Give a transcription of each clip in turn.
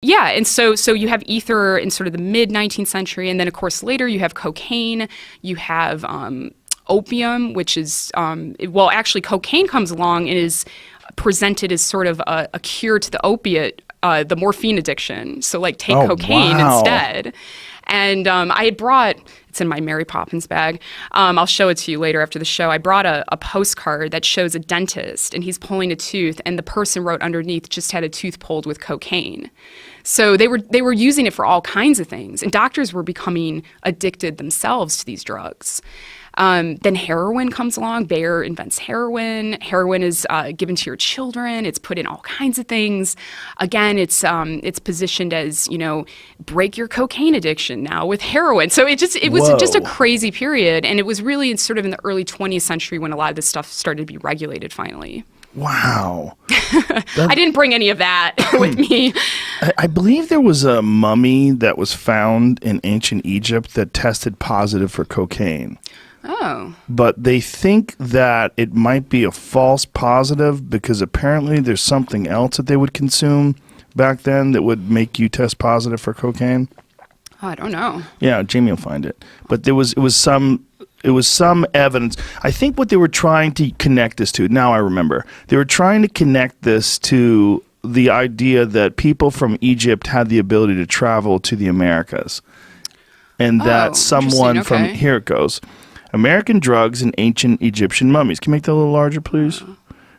Yeah, and so you have ether in sort of the mid-19th century, and then, of course, later you have cocaine, you have opium, which is, well, actually, cocaine comes along and is presented as sort of a cure to the opiate, the morphine addiction. So, like, take cocaine instead. And I had brought, it's in my Mary Poppins bag, I'll show it to you later after the show. I brought a postcard that shows a dentist, and he's pulling a tooth, and the person wrote underneath, just had a tooth pulled with cocaine. So they were using it for all kinds of things, and doctors were becoming addicted themselves to these drugs. Then heroin comes along. Bayer invents heroin. Heroin is given to your children. It's put in all kinds of things. Again, it's positioned as, break your cocaine addiction now with heroin. So it was just a crazy period, and it was really sort of in the early 20th century when a lot of this stuff started to be regulated finally. Wow. I didn't bring any of that with me. I believe there was a mummy that was found in ancient Egypt that tested positive for cocaine. Oh. But they think that it might be a false positive because apparently there's something else that they would consume back then that would make you test positive for cocaine. Oh, I don't know. Yeah, Jamie will find it. But it was some evidence. I think what they were trying to connect this to, now I remember, they were trying to connect this to the idea that people from Egypt had the ability to travel to the Americas. And that someone from, here it goes, American drugs and ancient Egyptian mummies. Can you make that a little larger, please?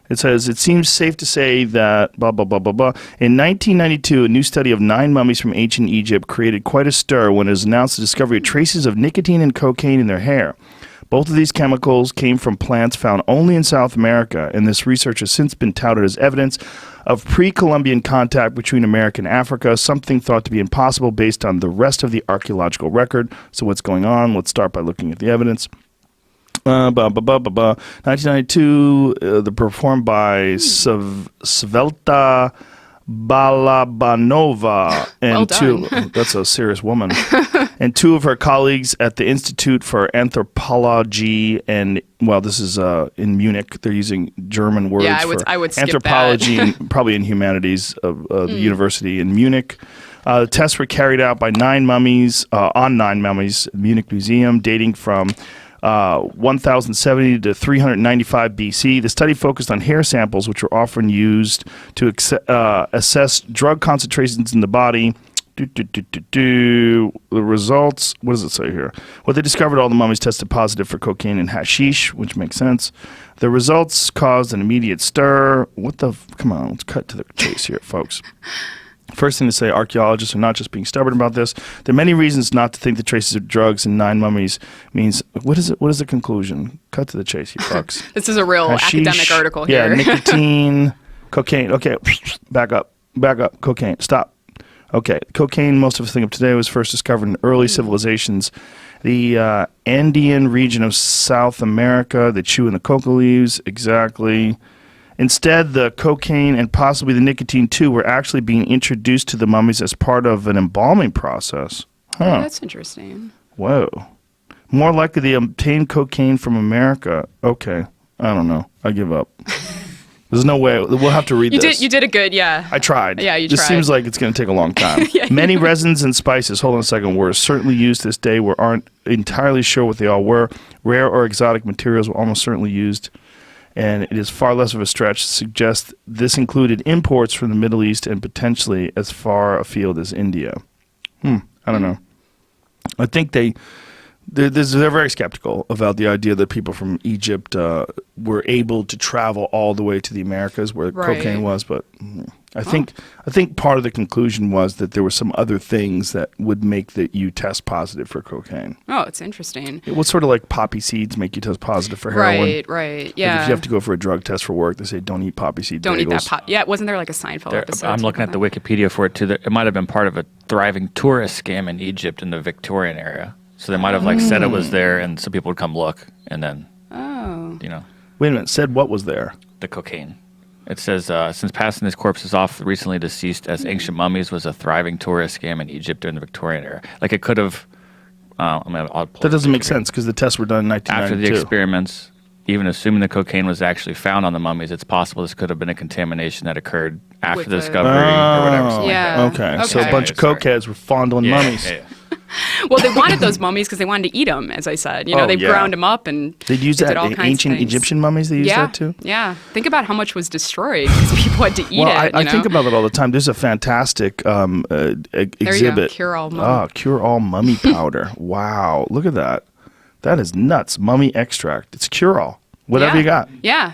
It says, it seems safe to say that blah, blah, blah, blah, blah. In 1992, a new study of 9 mummies from ancient Egypt created quite a stir when it was announced the discovery of traces of nicotine and cocaine in their hair. Both of these chemicals came from plants found only in South America, and this research has since been touted as evidence of pre-Columbian contact between America and Africa, something thought to be impossible based on the rest of the archaeological record. So what's going on? Let's start by looking at the evidence. 1992, they're performed by Svelta Balabanova and that's a serious woman, and 2 of her colleagues at the Institute for Anthropology, and this is in Munich. They're using German words I would skip anthropology that. and probably in humanities of the university in Munich. Tests were carried out by 9 mummies on 9 mummies, Munich Museum, dating from 1070 to 395 BC. The study focused on hair samples, which were often used to assess drug concentrations in the body. The results, what does it say here? Well, they discovered all the mummies tested positive for cocaine and hashish, which makes sense. The results caused an immediate stir. Come on, let's cut to the chase here, folks. First thing to say, archaeologists are not just being stubborn about this. There are many reasons not to think the traces of drugs in 9 mummies means. What is it? What is the conclusion? Cut to the chase, you fucks. This is a real academic article here. Yeah, nicotine, cocaine. Okay, back up, cocaine, stop. Okay, cocaine, most of us think of today, was first discovered in early civilizations. The Andean region of South America, they chew in the coca leaves, exactly. Instead, the cocaine and possibly the nicotine, too, were actually being introduced to the mummies as part of an embalming process. Huh. Oh, that's interesting. Whoa. More likely they obtained cocaine from America. Okay. I don't know. I give up. There's no way. We'll have to read this. You did it good, yeah. I tried. Yeah, you This tried. seems like it's going to take a long time. Many resins and spices, hold on a second, were certainly used this day. We aren't entirely sure what they all were. Rare or exotic materials were almost certainly used. And it is far less of a stretch to suggest this included imports from the Middle East and potentially as far afield as India. I don't know. I think they're very skeptical about the idea that people from Egypt were able to travel all the way to the Americas where cocaine was, but I think part of the conclusion was that there were some other things that would make you test positive for cocaine. Oh, it's interesting. It was sort of like poppy seeds make you test positive for heroin. Right, yeah. Like if you have to go for a drug test for work, they say don't eat poppy seed Don't bagels. eat that pop. Yeah, wasn't there like a Seinfeld episode? I'm looking at the Wikipedia for it too. It might have been part of a thriving tourist scam in Egypt in the Victorian era. So they might have said it was there, and so people would come look, and then, Wait a minute, said what was there? The cocaine. It says, since passing his corpses off recently deceased as ancient mummies was a thriving tourist scam in Egypt during the Victorian era. Like it could have, that doesn't make sense because the tests were done in 1992. After the experiments, even assuming the cocaine was actually found on the mummies, it's possible this could have been a contamination that occurred after With the the- discovery or whatever. something like Yeah. that. Okay. So a Okay. bunch of Sorry. cokeheads were fondling Yeah, mummies. yeah, yeah. Well, they wanted those mummies because they wanted to eat them, as I said. Oh, They yeah. ground them up and They'd use they that did all in kinds of ancient things. Egyptian mummies. They used Yeah, that too. yeah. Think about how much was destroyed because people had to eat Well, it. I you think know? about that all the time. There's a fantastic There you go, exhibit. cure-all mummy. Cure-all mummy powder. Wow, look at that. That is nuts. Mummy extract. It's cure-all. Whatever Yeah. you got. Yeah.